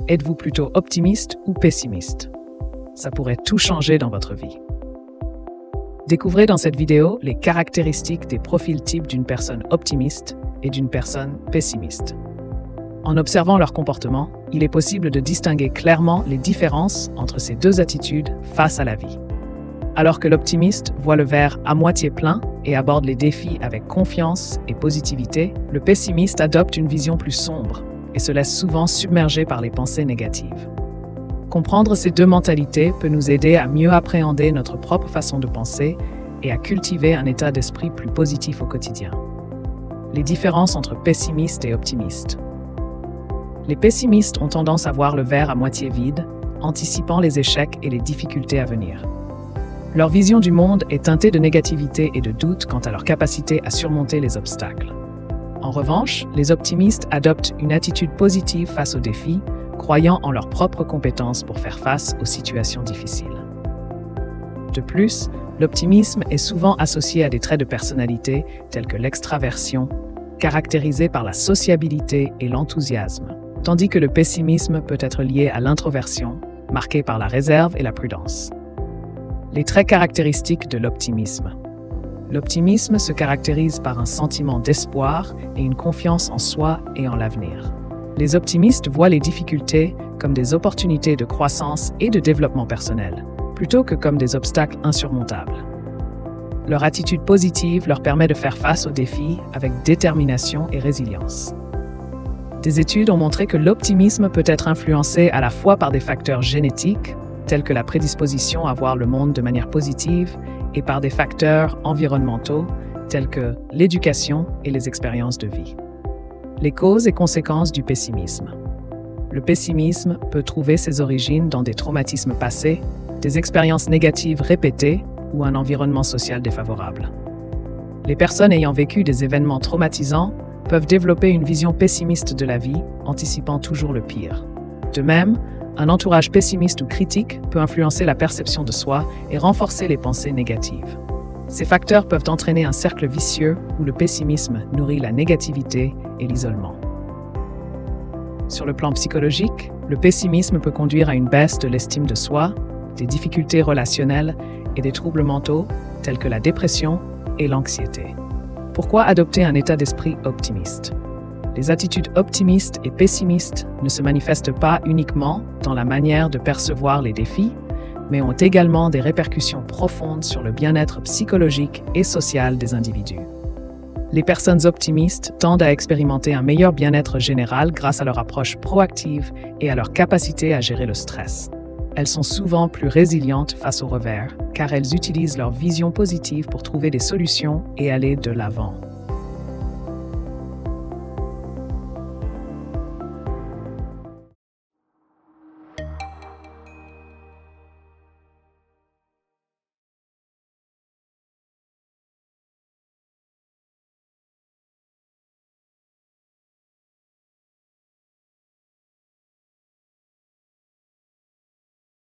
Êtes-vous plutôt optimiste ou pessimiste? Ça pourrait tout changer dans votre vie. Découvrez dans cette vidéo les caractéristiques des profils types d'une personne optimiste et d'une personne pessimiste. En observant leur comportement, il est possible de distinguer clairement les différences entre ces deux attitudes face à la vie. Alors que l'optimiste voit le verre à moitié plein et aborde les défis avec confiance et positivité, le pessimiste adopte une vision plus sombre et se laisse souvent submerger par les pensées négatives. Comprendre ces deux mentalités peut nous aider à mieux appréhender notre propre façon de penser et à cultiver un état d'esprit plus positif au quotidien. Les différences entre pessimiste et optimiste. Les pessimistes ont tendance à voir le verre à moitié vide, anticipant les échecs et les difficultés à venir. Leur vision du monde est teintée de négativité et de doute quant à leur capacité à surmonter les obstacles. En revanche, les optimistes adoptent une attitude positive face aux défis, croyant en leurs propres compétences pour faire face aux situations difficiles. De plus, l'optimisme est souvent associé à des traits de personnalité tels que l'extraversion, caractérisée par la sociabilité et l'enthousiasme, tandis que le pessimisme peut être lié à l'introversion, marquée par la réserve et la prudence. Les traits caractéristiques de l'optimisme. L'optimisme se caractérise par un sentiment d'espoir et une confiance en soi et en l'avenir. Les optimistes voient les difficultés comme des opportunités de croissance et de développement personnel, plutôt que comme des obstacles insurmontables. Leur attitude positive leur permet de faire face aux défis avec détermination et résilience. Des études ont montré que l'optimisme peut être influencé à la fois par des facteurs génétiques, tels que la prédisposition à voir le monde de manière positive, et par des facteurs environnementaux, tels que l'éducation et les expériences de vie. Les causes et conséquences du pessimisme. Le pessimisme peut trouver ses origines dans des traumatismes passés, des expériences négatives répétées ou un environnement social défavorable. Les personnes ayant vécu des événements traumatisants peuvent développer une vision pessimiste de la vie, anticipant toujours le pire. De même, un entourage pessimiste ou critique peut influencer la perception de soi et renforcer les pensées négatives. Ces facteurs peuvent entraîner un cercle vicieux où le pessimisme nourrit la négativité et l'isolement. Sur le plan psychologique, le pessimisme peut conduire à une baisse de l'estime de soi, des difficultés relationnelles et des troubles mentaux tels que la dépression et l'anxiété. Pourquoi adopter un état d'esprit optimiste? Les attitudes optimistes et pessimistes ne se manifestent pas uniquement dans la manière de percevoir les défis, mais ont également des répercussions profondes sur le bien-être psychologique et social des individus. Les personnes optimistes tendent à expérimenter un meilleur bien-être général grâce à leur approche proactive et à leur capacité à gérer le stress. Elles sont souvent plus résilientes face aux revers, car elles utilisent leur vision positive pour trouver des solutions et aller de l'avant.